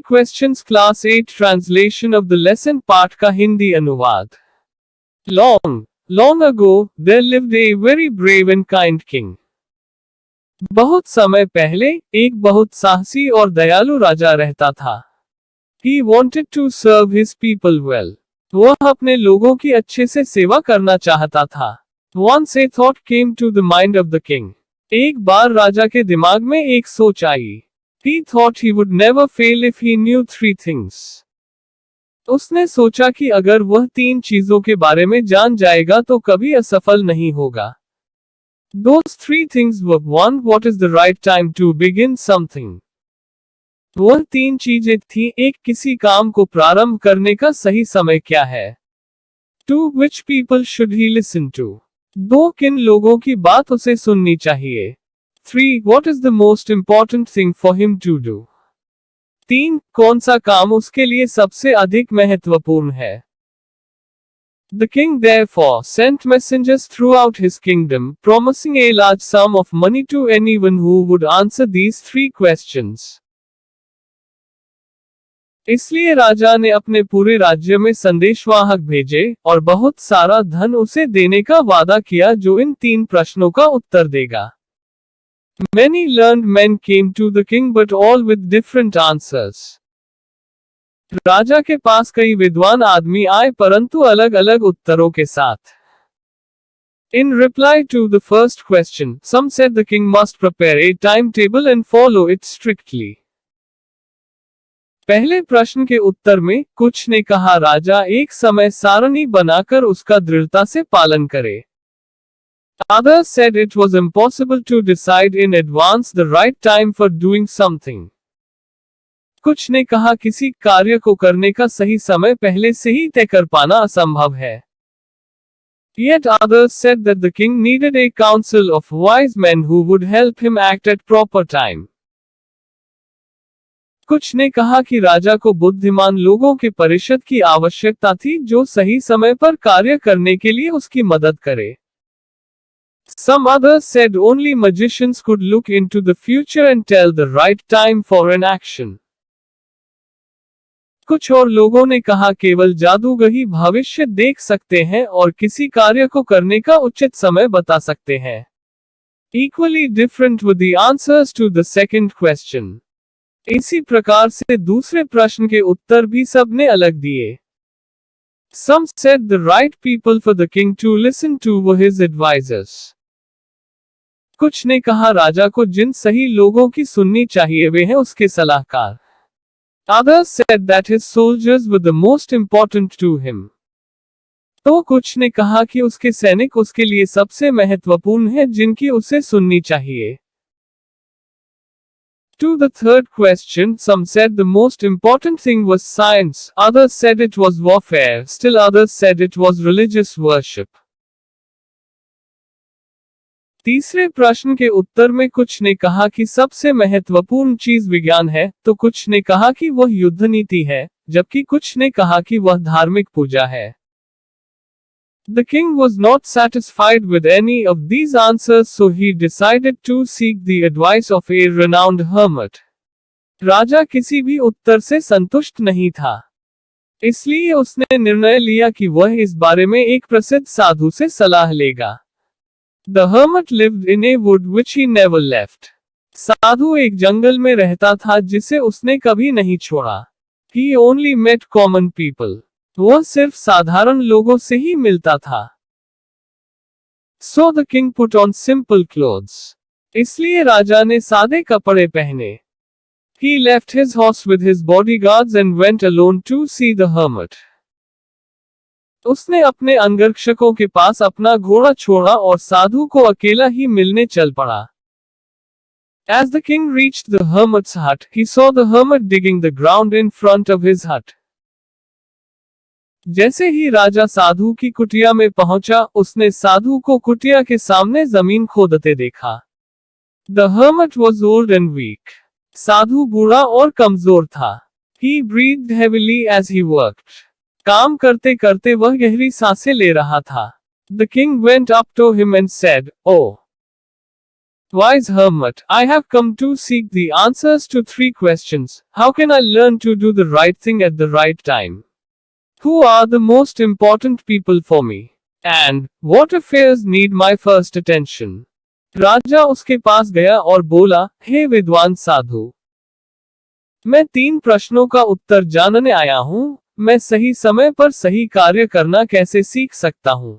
Questions class 8 translation of the lesson पाठ का हिंदी अनुवाद। Long ago there lived a very brave and kind king. बहुत समय पहले एक बहुत साहसी और दयालु राजा रहता था। He wanted to serve his people well. वह अपने लोगों की अच्छे से सेवा करना चाहता था। Once a thought came to the mind of the king. एक बार राजा के दिमाग में एक सोच आई। He thought he would never fail if he knew 3 things. उसने सोचा कि अगर वह 3 चीजों के बारे में जान जाएगा तो कभी असफल नहीं होगा। Those 3 things were: 1. What is the right time to begin something? वह 3 चीजें थी। 1. किसी काम को प्रारंभ करने का सही समय क्या है। 2. Which people should he listen to? 2. किन लोगों की बात उसे सुननी चाहिए। 3. What is the most important thing for him to do? 3. कौन सा काम उसके लिए सबसे अधिक महत्वपूर्ण है। The king therefore sent messengers throughout his kingdom, promising a large sum of money to anyone who would answer these 3 questions. इसलिए राजा ने अपने पूरे राज्य में संदेशवाहक भेजे और बहुत सारा धन उसे देने का वादा किया जो इन 3 प्रश्नों का उत्तर देगा। Many learned men came to the king, but all with different answers. राजा के पास कई विद्वान आदमी आए परंतु अलग अलग उत्तरों के साथ। In reply to the first question, some said the king must prepare a timetable and follow it strictly. पहले प्रश्न के उत्तर में कुछ ने कहा राजा एक समय सारणी बनाकर उसका दृढ़ता से पालन करे। Others said it was impossible to decide in advance the right time for doing something. कुछ ने कहा किसी कार्य को करने का सही समय पहले से ही तय कर पाना असंभव है। Yet others said that the king needed a council of wise men who would help him act at proper time. कुछ ने कहा कि राजा को बुद्धिमान लोगों के परिषद की आवश्यकता थी जो सही समय पर कार्य करने के लिए उसकी मदद करे। Some others said only magicians could look into the future and tell the right time for an action. कुछ और लोगों ने कहा केवल जादूगर ही भविष्य देख सकते हैं और किसी कार्य को करने का उचित समय बता सकते हैं। Equally different were the answers to the second question. इसी प्रकार से दूसरे प्रश्न के उत्तर भी सबने अलग दिए। Some said the right people for the king to listen to were his advisors. कुछ ने कहा राजा को जिन सही लोगों की सुननी चाहिए वे हैं उसके सलाहकार। Others said that his soldiers were the most important to him. तो कुछ ने कहा कि उसके सैनिक उसके लिए सबसे महत्वपूर्ण हैं जिनकी उसे सुननी चाहिए। To the third question, some said the most important thing was science, others said it was warfare, still others said it was religious worship. तीसरे प्रश्न के उत्तर में कुछ ने कहा कि सबसे महत्वपूर्ण चीज विज्ञान है, तो कुछ ने कहा कि वह युद्ध नीति है, जबकि कुछ ने कहा कि वह धार्मिक पूजा है। The king was not satisfied with any of these answers, so he decided to seek the advice of a renowned hermit. राजा किसी भी उत्तर से संतुष्ट नहीं था, इसलिए उसने निर्णय लिया कि वह इस बारे में एक प्रसिद्ध साधु से सलाह लेगा। The hermit lived in a wood which he never left. साधु एक जंगल में रहता था जिसे उसने कभी नहीं छोड़ा। He only met common people. वह सिर्फ साधारण लोगों से ही मिलता था। So the king put on simple clothes. इसलिए राजा ने सादे कपड़े पहने। He left his horse with his bodyguards and went alone to see the hermit. उसने अपने अंगरक्षकों के पास अपना घोड़ा छोड़ा और साधु को अकेला ही मिलने चल पड़ा। As the king reached the hermit's hut, he saw the hermit digging the ground in front of his hut. जैसे ही राजा साधु की कुटिया में पहुंचा, उसने साधु को कुटिया के सामने जमीन खोदते देखा। The hermit was old and weak. साधु बूढ़ा और कमजोर था। He breathed heavily as he worked. काम करते करते वह गहरी सांसें ले रहा था। The king went up to him and said, "Oh, Wise hermit, I have come to seek the answers to 3 questions. How can I learn to do the right thing at the right time? Who are the most important people for me? And what affairs need my first attention? राजा उसके पास गया और बोला, हे विद्वान साधु, मैं 3 प्रश्नों का उत्तर जानने आया हूँ। मैं सही समय पर सही कार्य करना कैसे सीख सकता हूँ?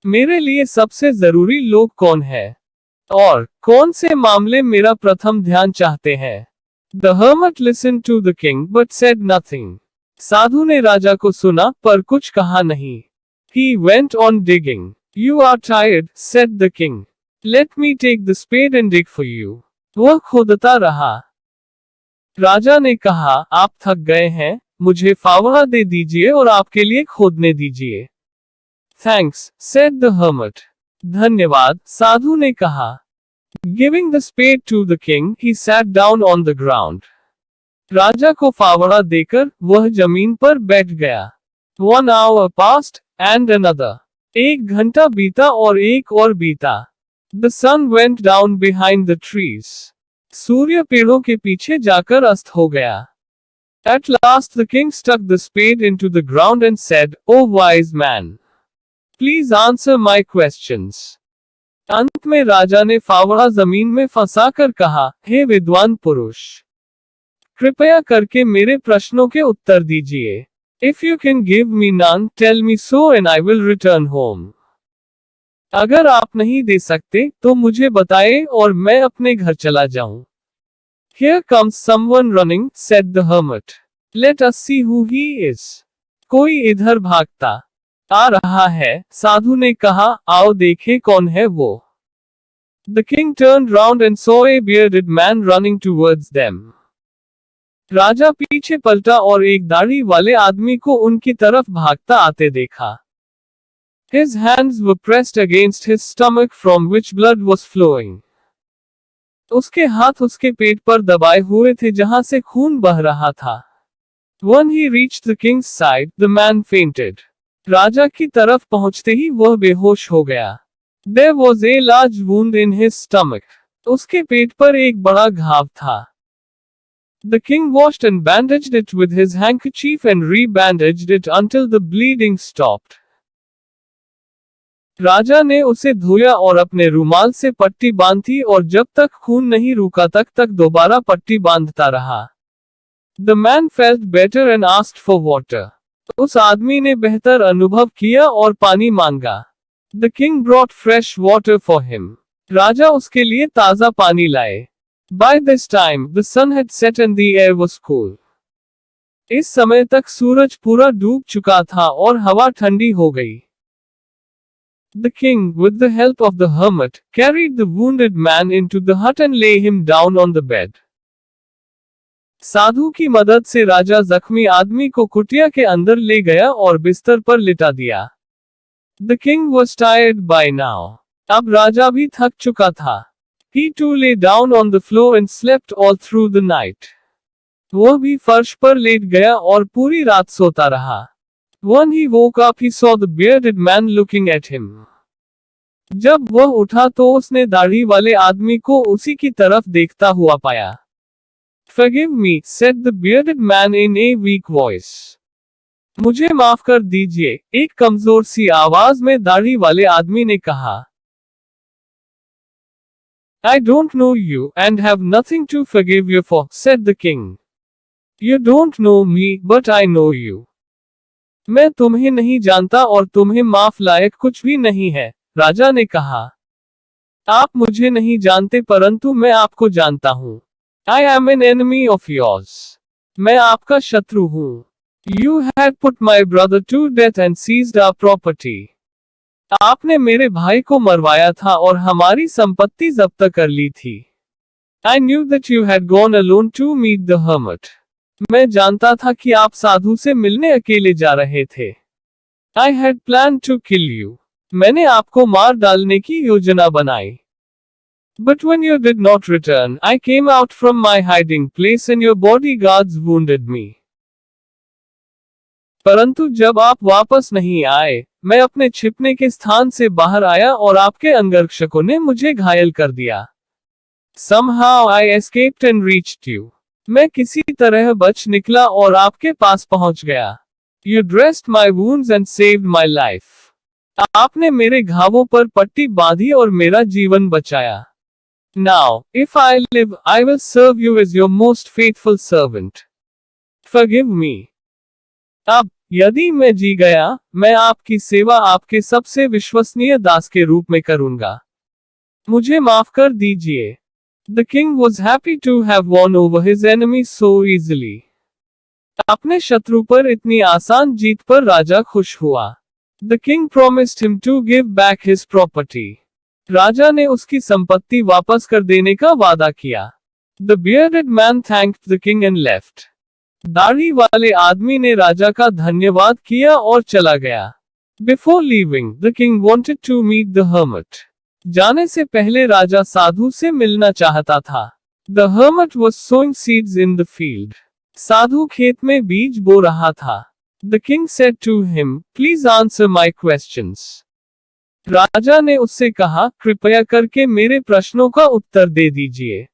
मेरे लिए सबसे जरूरी लोग कौन है? और कौन से मामले मेरा प्रथम ध्यान चाहते हैं? The hermit listened to the king but said nothing. साधु ने राजा को सुना पर कुछ कहा नहीं। He went on digging. You are tired, said the king. Let me take the spade and dig for you. वह खोदता रहा। राजा ने कहा, आप थक गए हैं, मुझे फावड़ा दे दीजिए और आपके लिए खोदने दीजिए। Thanks, said the hermit. धन्यवाद, साधु ने कहा। Giving the spade to the king, he sat down on the ground. राजा को फावड़ा देकर वह जमीन पर बैठ गया। 1 hour passed, and another. 1 घंटा बीता और एक और बीता। The sun went down behind the trees. सूर्य पेड़ों के पीछे जाकर अस्त हो गया। At last the king stuck the spade into the ground and said, "O wise man, please answer my questions." अंत में राजा ने फावड़ा जमीन में फंसाकर कहा, हे विद्वान पुरुष, कृपया करके मेरे प्रश्नों के उत्तर दीजिए। If you can give me none, tell me so and I will return home. अगर आप नहीं दे सकते तो मुझे बताएं और मैं अपने घर चला जाऊं। Here comes someone running, said the hermit. Let us see who he is. कोई इधर भागता आ रहा है, साधु ने कहा, आओ देखें कौन है वो। The king turned round and saw a bearded man running towards them. राजा पीछे पलटा और एक दाढ़ी वाले आदमी को उनकी तरफ भागता आते देखा। His hands were pressed against his stomach from which blood was flowing. उसके हाथ उसके पेट पर दबाए हुए थे जहां से खून बह रहा था। When he reached the king's side, the man fainted. राजा की तरफ पहुंचते ही वह बेहोश हो गया। There was a large wound in his stomach. उसके पेट पर एक बड़ा घाव था। The king washed and bandaged it with his handkerchief and rebandaged it until the bleeding stopped. राजा ने उसे धोया और अपने रुमाल से पट्टी बांधी और जब तक खून नहीं रुका तक दोबारा पट्टी बांधता रहा। The man felt better and asked for water. उस आदमी ने बेहतर अनुभव किया और पानी मांगा। The king brought fresh water for him. राजा उसके लिए ताजा पानी लाए। By this time, the sun had set and the air was cool. इस समय तक सूरज पूरा डूब चुका था और हवा ठंडी हो गई। The king, with the help of the hermit, carried the wounded man into the hut and lay him down on the bed. साधु की मदद से राजा जख्मी आदमी को कुटिया के अंदर ले गया और बिस्तर पर लिटा दिया। The king was tired by now. अब राजा भी थक चुका था। He too lay down on the floor and slept all through the night. वह भी फर्श पर लेट गया और पूरी रात सोता रहा। When he woke up, he saw the bearded man looking at him. जब वह उठा तो उसने दाढ़ी वाले आदमी को उसी की तरफ देखता हुआ पाया। Forgive me, said the bearded man in a weak voice. मुझे माफ कर दीजिए, एक कमजोर सी आवाज में दाढ़ी वाले आदमी ने कहा। I don't know you, and have nothing to forgive you for, said the king. You don't know me, but I know you. मैं तुम्हें नहीं जानता और तुम्हें माफ लायक कुछ भी नहीं है, राजा ने कहा। आप मुझे नहीं जानते परंतु मैं आपको जानता हूँ। I am an enemy of yours. मैं आपका शत्रु हूँ। You had put my brother to death and seized our property. आपने मेरे भाई को मरवाया था और हमारी संपत्ति जब्त कर ली थी। I knew that you had gone alone to meet the hermit. मैं जानता था कि आप साधु से मिलने अकेले जा रहे थे। I had planned to kill you. मैंने आपको मार डालने की योजना बनाई। But when you did not return, I came out from my hiding place and your bodyguards wounded me. परंतु जब आप वापस नहीं आए, मैं अपने छिपने के स्थान से बाहर आया और आपके अंगरक्षकों ने मुझे घायल कर दिया। Somehow I escaped and reached you. मैं किसी तरह बच निकला और आपके पास पहुंच गया. You dressed my wounds and saved my life. आपने मेरे घावों पर पट्टी बांधी और मेरा जीवन बचाया. Now, if I live, I will serve you as your most faithful servant. Forgive me. अब, यदि मैं जी गया, मैं आपकी सेवा आपके सबसे विश्वसनीय दास के रूप में करूंगा. मुझे माफ कर दीजिए. The king was happy to have won over his enemy so easily. अपने शत्रु पर इतनी आसान जीत पर राजा खुश हुआ. The king promised him to give back his property. राजा ने उसकी संपत्ति वापस कर देने का वादा किया. The bearded man thanked the king and left. दाढ़ी वाले आदमी ने राजा का धन्यवाद किया और चला गया. Before leaving, the king wanted to meet the hermit. जाने से पहले राजा साधु से मिलना चाहता था. The hermit was sowing seeds in the field. साधु खेत में बीज बो रहा था. The king said to him, Please answer my questions. राजा ने उससे कहा, कृपया करके मेरे प्रश्नों का उत्तर दे दीजिए.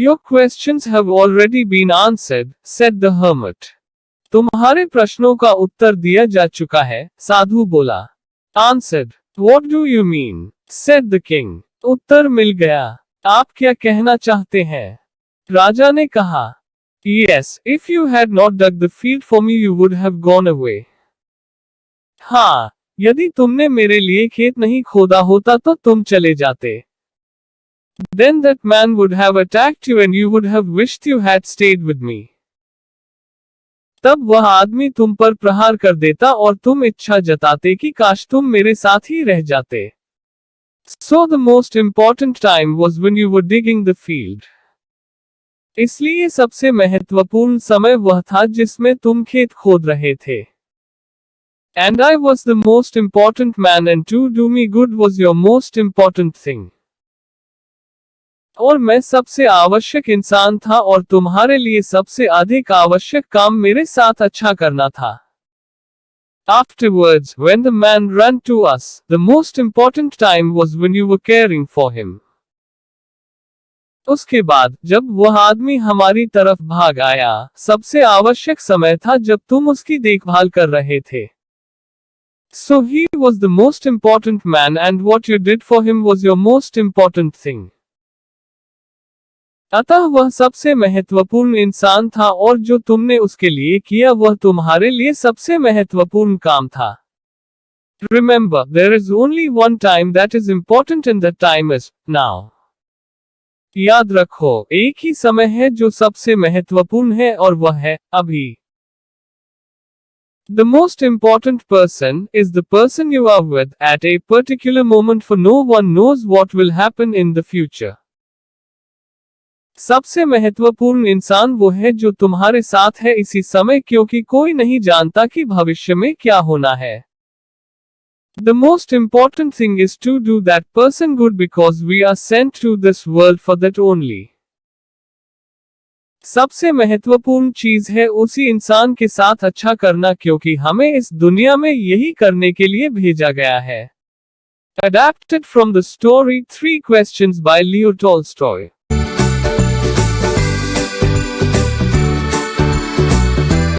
Your questions have already been answered, said the hermit. तुम्हारे प्रश्नों का उत्तर दिया जा चुका है, साधु बोला. Answered. What do you mean? said the king. उत्तर मिल गया. आप क्या कहना चाहते हैं? राजा ने कहा. Yes, if you had not dug the field for me you would have gone away. हाँ, यदि तुमने मेरे लिए खेत नहीं खोदा होता तो तुम चले जाते. Then that man would have attacked you and you would have wished you had stayed with me. तब वह आदमी तुम पर प्रहार कर देता और तुम इच्छा जताते कि काश तुम मेरे साथ ही रह जाते. So the most important time was when you were digging the field. इसलिए सबसे महत्वपूर्ण समय वह था जिसमें तुम खेत खोद रहे थे. And I was the most important man and to do me good was your most important thing. और मैं सबसे आवश्यक इंसान था और तुम्हारे लिए सबसे अधिक आवश्यक काम मेरे साथ अच्छा करना था. Afterwards, when the man ran to us, the most important time was when you were caring for him. उसके बाद, जब वह आदमी हमारी तरफ भाग आया, सबसे आवश्यक समय था जब तुम उसकी देखभाल कर रहे थे. So he was the most important man and what you did for him was your most important thing. अतः वह सबसे महत्वपूर्ण इंसान था और जो तुमने उसके लिए किया वह तुम्हारे लिए सबसे महत्वपूर्ण काम था. Remember, there is only one time that is important and that time is now. याद रखो, एक ही समय है जो सबसे महत्वपूर्ण है और वह है अभी. The most important person is the person you are with at a particular moment for no one knows what will happen in the future. सबसे महत्वपूर्ण इंसान वो है जो तुम्हारे साथ है इसी समय क्योंकि कोई नहीं जानता कि भविष्य में क्या होना है. The most important thing is to do that person good because we are sent to this world for that only. सबसे महत्वपूर्ण चीज है उसी इंसान के साथ अच्छा करना क्योंकि हमें इस दुनिया में यही करने के लिए भेजा गया है. Adapted from the story 3 Questions by Leo Tolstoy.